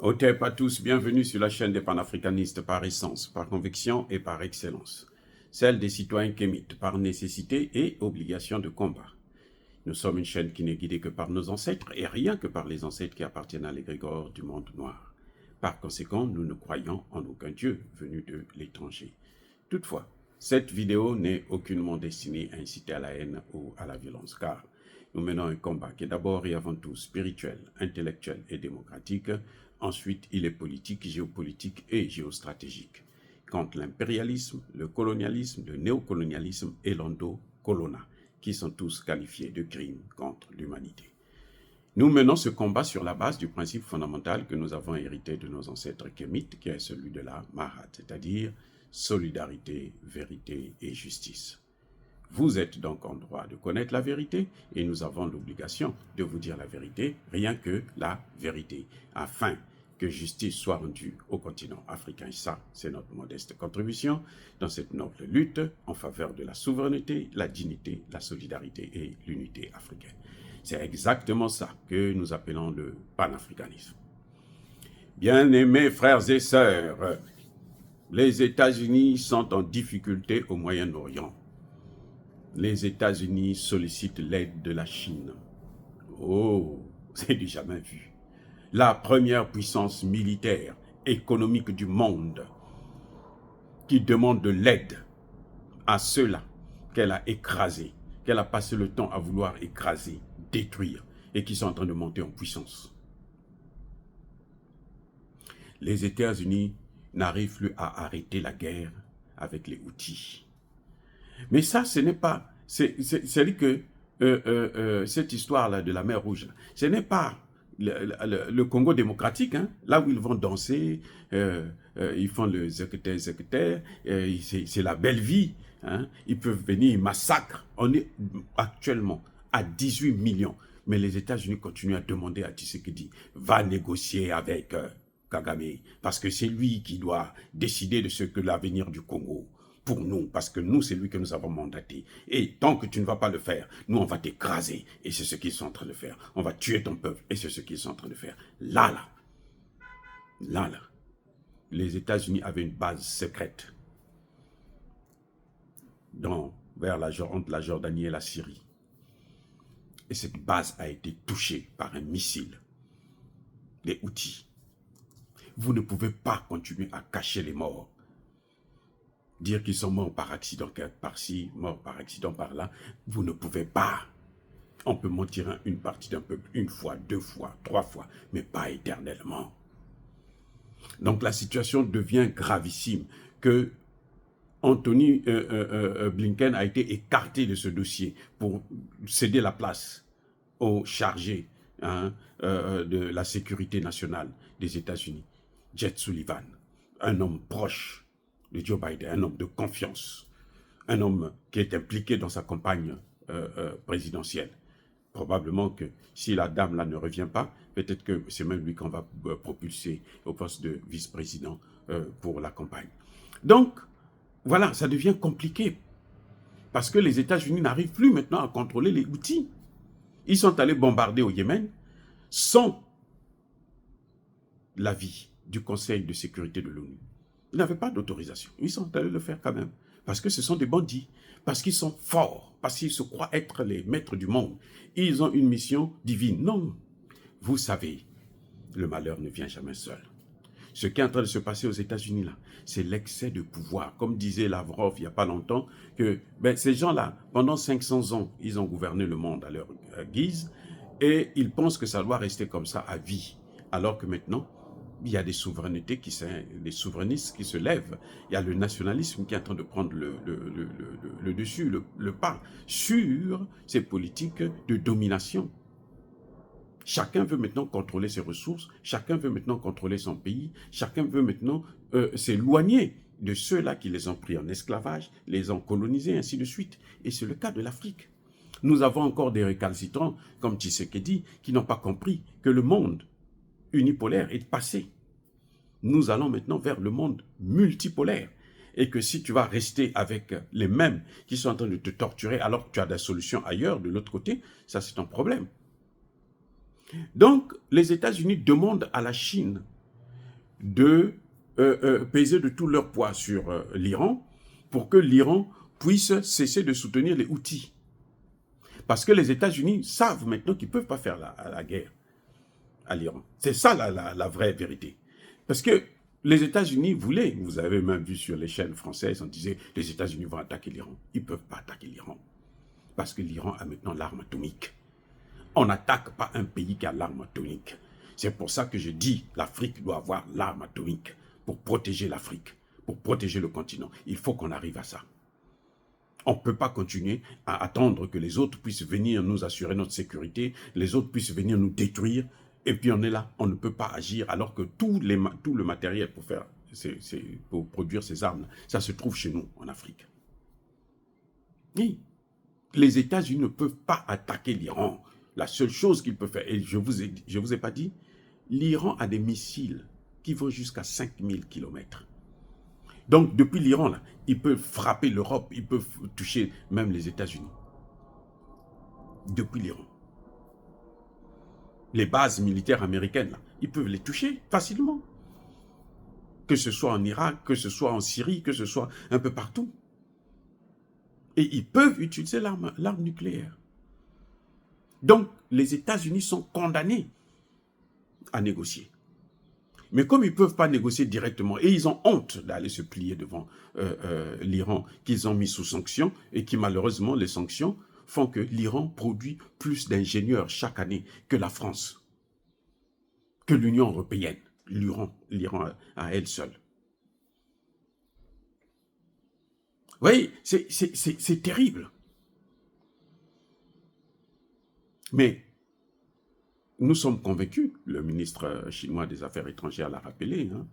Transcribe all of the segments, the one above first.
Otep à tous, bienvenue sur la chaîne des panafricanistes par essence, par conviction et par excellence. Celle des citoyens kémites par nécessité et obligation de combat. Nous sommes une chaîne qui n'est guidée que par nos ancêtres et rien que par les ancêtres qui appartiennent à l'égrégore du monde noir. Par conséquent, nous ne croyons en aucun Dieu venu de l'étranger. Toutefois, cette vidéo n'est aucunement destinée à inciter à la haine ou à la violence, car nous menons un combat qui est d'abord et avant tout spirituel, intellectuel et démocratique. Ensuite, il est politique, géopolitique et géostratégique. Contre l'impérialisme, le colonialisme, le néocolonialisme et l'endocolona, qui sont tous qualifiés de crimes contre l'humanité. Nous menons ce combat sur la base du principe fondamental que nous avons hérité de nos ancêtres kémites, qui est celui de la Mahat, c'est-à-dire solidarité, vérité et justice. Vous êtes donc en droit de connaître la vérité et nous avons l'obligation de vous dire la vérité, rien que la vérité, afin que justice soit rendue au continent africain. Et ça, c'est notre modeste contribution dans cette noble lutte en faveur de la souveraineté, la dignité, la solidarité et l'unité africaine. C'est exactement ça que nous appelons le panafricanisme. Bien-aimés frères et sœurs, les États-Unis sont en difficulté au Moyen-Orient. Les États-Unis sollicitent l'aide de la Chine. Oh, c'est du jamais vu. La première puissance militaire, économique du monde, qui demande de l'aide à ceux-là qu'elle a écrasés, qu'elle a passé le temps à vouloir écraser, détruire, et qui sont en train de monter en puissance. Les États-Unis n'arrivent plus à arrêter la guerre avec les Houthis. Mais ça, ce n'est pas... C'est-à-dire que cette histoire-là de la mer Rouge, ce n'est pas le Congo démocratique, hein, là où ils vont danser, ils font le zekete, c'est la belle vie. Hein, ils peuvent venir, ils massacrent. On est actuellement à 18 millions. Mais les États-Unis continuent à demander à Tshisekedi, va négocier avec Kagame, parce que c'est lui qui doit décider de ce que l'avenir du Congo pour nous, parce que nous, c'est lui que nous avons mandaté. Et tant que tu ne vas pas le faire, nous, on va t'écraser. Et c'est ce qu'ils sont en train de faire. On va tuer ton peuple. Et c'est ce qu'ils sont en train de faire. Là, les États-Unis avaient une base secrète entre la Jordanie et la Syrie. Et cette base a été touchée par un missile. Les Houthis. Vous ne pouvez pas continuer à cacher les morts. Dire qu'ils sont morts par accident par-ci, morts par accident par-là, vous ne pouvez pas. On peut mentir une partie d'un peuple une fois, 2 fois, 3 fois, mais pas éternellement. Donc la situation devient gravissime, que Anthony Blinken a été écarté de ce dossier pour céder la place au chargé de la sécurité nationale des États-Unis, Jake Sullivan, un homme proche de Joe Biden, un homme de confiance, un homme qui est impliqué dans sa campagne présidentielle. Probablement que si la dame là ne revient pas, peut-être que c'est même lui qu'on va propulser au poste de vice-président pour la campagne. Donc, voilà, ça devient compliqué. Parce que les États-Unis n'arrivent plus maintenant à contrôler les Houthis. Ils sont allés bombarder au Yémen sans l'avis du Conseil de sécurité de l'ONU. Ils n'avaient pas d'autorisation. Ils sont allés le faire quand même. Parce que ce sont des bandits. Parce qu'ils sont forts. Parce qu'ils se croient être les maîtres du monde. Ils ont une mission divine. Non. Vous savez, le malheur ne vient jamais seul. Ce qui est en train de se passer aux États-Unis, là, c'est l'excès de pouvoir. Comme disait Lavrov il n'y a pas longtemps, que ces gens-là, pendant 500 ans, ils ont gouverné le monde à leur guise. Et ils pensent que ça doit rester comme ça à vie. Alors que maintenant, il y a des souverainetés, des souverainistes qui se lèvent. Il y a le nationalisme qui est en train de prendre le dessus, le pas sur ces politiques de domination. Chacun veut maintenant contrôler ses ressources, chacun veut maintenant contrôler son pays, chacun veut maintenant s'éloigner de ceux-là qui les ont pris en esclavage, les ont colonisés, ainsi de suite. Et c'est le cas de l'Afrique. Nous avons encore des récalcitrants, comme Tshisekedi, qui n'ont pas compris que le monde unipolaire est passé. Nous allons maintenant vers le monde multipolaire. Et que si tu vas rester avec les mêmes qui sont en train de te torturer alors que tu as des solutions ailleurs, de l'autre côté, ça c'est un problème. Donc, les États-Unis demandent à la Chine de peser de tout leur poids sur l'Iran pour que l'Iran puisse cesser de soutenir les Houthis. Parce que les États-Unis savent maintenant qu'ils ne peuvent pas faire la guerre à l'Iran. C'est ça la vraie vérité. Parce que les États-Unis voulaient, vous avez même vu sur les chaînes françaises, on disait les États-Unis vont attaquer l'Iran. Ils ne peuvent pas attaquer l'Iran. Parce que l'Iran a maintenant l'arme atomique. On n'attaque pas un pays qui a l'arme atomique. C'est pour ça que je dis l'Afrique doit avoir l'arme atomique pour protéger l'Afrique, pour protéger le continent. Il faut qu'on arrive à ça. On ne peut pas continuer à attendre que les autres puissent venir nous assurer notre sécurité, les autres puissent venir nous détruire, et puis on est là, on ne peut pas agir alors que tout le matériel pour produire ces armes, ça se trouve chez nous, en Afrique. Oui. Les États-Unis ne peuvent pas attaquer l'Iran. La seule chose qu'ils peuvent faire, et je vous ai pas dit, l'Iran a des missiles qui vont jusqu'à 5000 km. Donc, depuis l'Iran, là, ils peuvent frapper l'Europe, ils peuvent toucher même les États-Unis. Depuis l'Iran. Les bases militaires américaines, là, ils peuvent les toucher facilement. Que ce soit en Irak, que ce soit en Syrie, que ce soit un peu partout. Et ils peuvent utiliser l'arme nucléaire. Donc, les États-Unis sont condamnés à négocier. Mais comme ils ne peuvent pas négocier directement, et ils ont honte d'aller se plier devant l'Iran, qu'ils ont mis sous sanctions, et qui malheureusement, les sanctions font que l'Iran produit plus d'ingénieurs chaque année que la France, que l'Union européenne, l'Iran à elle seule. Vous voyez, c'est terrible. Mais nous sommes convaincus, le ministre chinois des Affaires étrangères l'a rappelé, hein,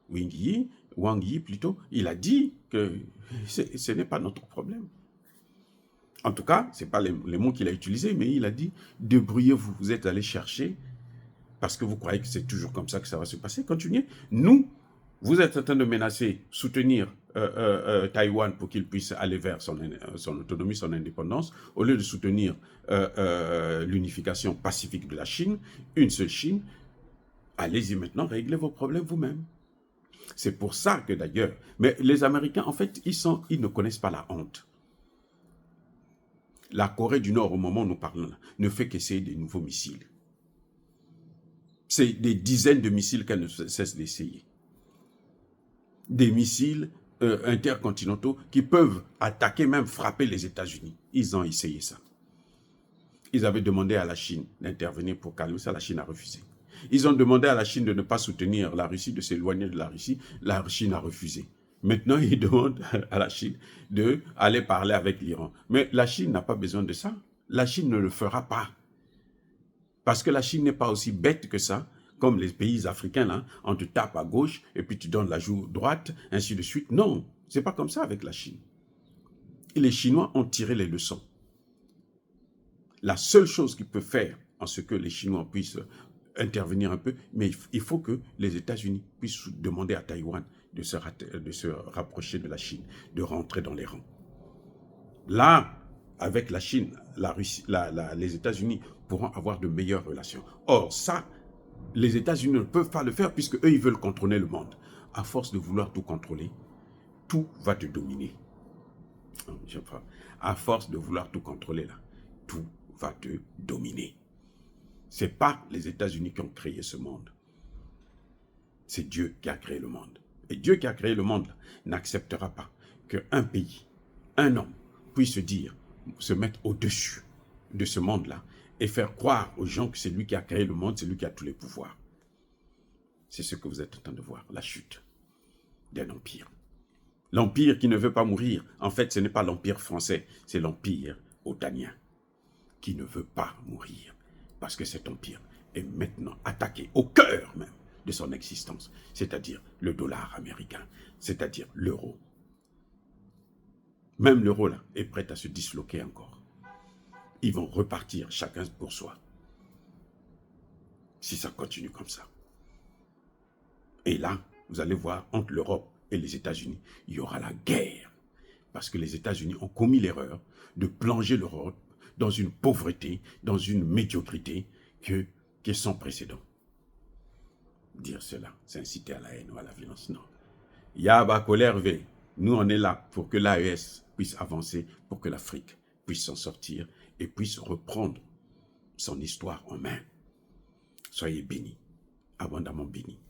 Wang Yi plutôt, il a dit que ce n'est pas notre problème. En tout cas, ce n'est pas les mots qu'il a utilisés, mais il a dit, débrouillez-vous, vous êtes allés chercher, parce que vous croyez que c'est toujours comme ça que ça va se passer, continuez. Nous, vous êtes en train de menacer, soutenir Taïwan pour qu'il puisse aller vers son autonomie, son indépendance, au lieu de soutenir l'unification pacifique de la Chine, une seule Chine, allez-y maintenant, réglez vos problèmes vous-même. C'est pour ça que d'ailleurs, mais les Américains, en fait, ils ne connaissent pas la honte. La Corée du Nord, au moment où nous parlons là, ne fait qu'essayer des nouveaux missiles. C'est des dizaines de missiles qu'elle ne cesse d'essayer. Des missiles intercontinentaux qui peuvent attaquer, même frapper les États-Unis. Ils ont essayé ça. Ils avaient demandé à la Chine d'intervenir pour calmer ça, la Chine a refusé. Ils ont demandé à la Chine de ne pas soutenir la Russie, de s'éloigner de la Chine a refusé. Maintenant, ils demandent à la Chine d'aller parler avec l'Iran. Mais la Chine n'a pas besoin de ça. La Chine ne le fera pas. Parce que la Chine n'est pas aussi bête que ça, comme les pays africains, là, on te tape à gauche et puis tu donnes la joue droite, ainsi de suite. Non, c'est pas comme ça avec la Chine. Et les Chinois ont tiré les leçons. La seule chose qu'ils peuvent faire, en ce que les Chinois puissent intervenir un peu, mais il faut que les États-Unis puissent demander à Taïwan de se rapprocher de la Chine, de rentrer dans les rangs. Là, avec la Chine, la Russie, les États-Unis pourront avoir de meilleures relations. Or, ça, les États-Unis ne peuvent pas le faire puisque eux, ils veulent contrôler le monde. À force de vouloir tout contrôler, tout va te dominer. À force de vouloir tout contrôler, là, tout va te dominer. Ce n'est pas les États-Unis qui ont créé ce monde. C'est Dieu qui a créé le monde. Et Dieu qui a créé le monde n'acceptera pas qu'un pays, un homme, puisse se mettre au-dessus de ce monde-là et faire croire aux gens que c'est lui qui a créé le monde, c'est lui qui a tous les pouvoirs. C'est ce que vous êtes en train de voir, la chute d'un empire. L'empire qui ne veut pas mourir, en fait, ce n'est pas l'empire français, c'est l'empire otanien qui ne veut pas mourir. Parce que cet empire est maintenant attaqué au cœur même de son existence, c'est-à-dire le dollar américain, c'est-à-dire l'euro. Même l'euro là est prêt à se disloquer encore. Ils vont repartir chacun pour soi. Si ça continue comme ça. Et là, vous allez voir, entre l'Europe et les États-Unis, il y aura la guerre. Parce que les États-Unis ont commis l'erreur de plonger l'Europe dans une pauvreté, dans une médiocrité qui est sans précédent. dire cela, c'est inciter à la haine ou à la violence. Non. Yaba colère V. Nous, on est là pour que l'AES puisse avancer, pour que l'Afrique puisse s'en sortir et puisse reprendre son histoire en main. Soyez bénis, abondamment bénis,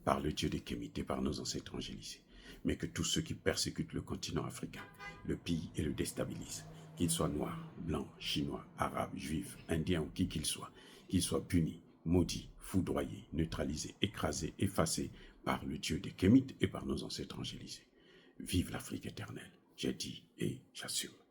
par le Dieu des Kémites et par nos ancêtres angélisés. Mais que tous ceux qui persécutent le continent africain le pillent et le déstabilisent, qu'ils soient noirs, blancs, chinois, arabes, juifs, indiens ou qui qu'ils soient punis, maudits, foudroyés, neutralisés, écrasés, effacés par le Dieu des Kémites et par nos ancêtres angélisés. Vive l'Afrique éternelle, j'ai dit et j'assume.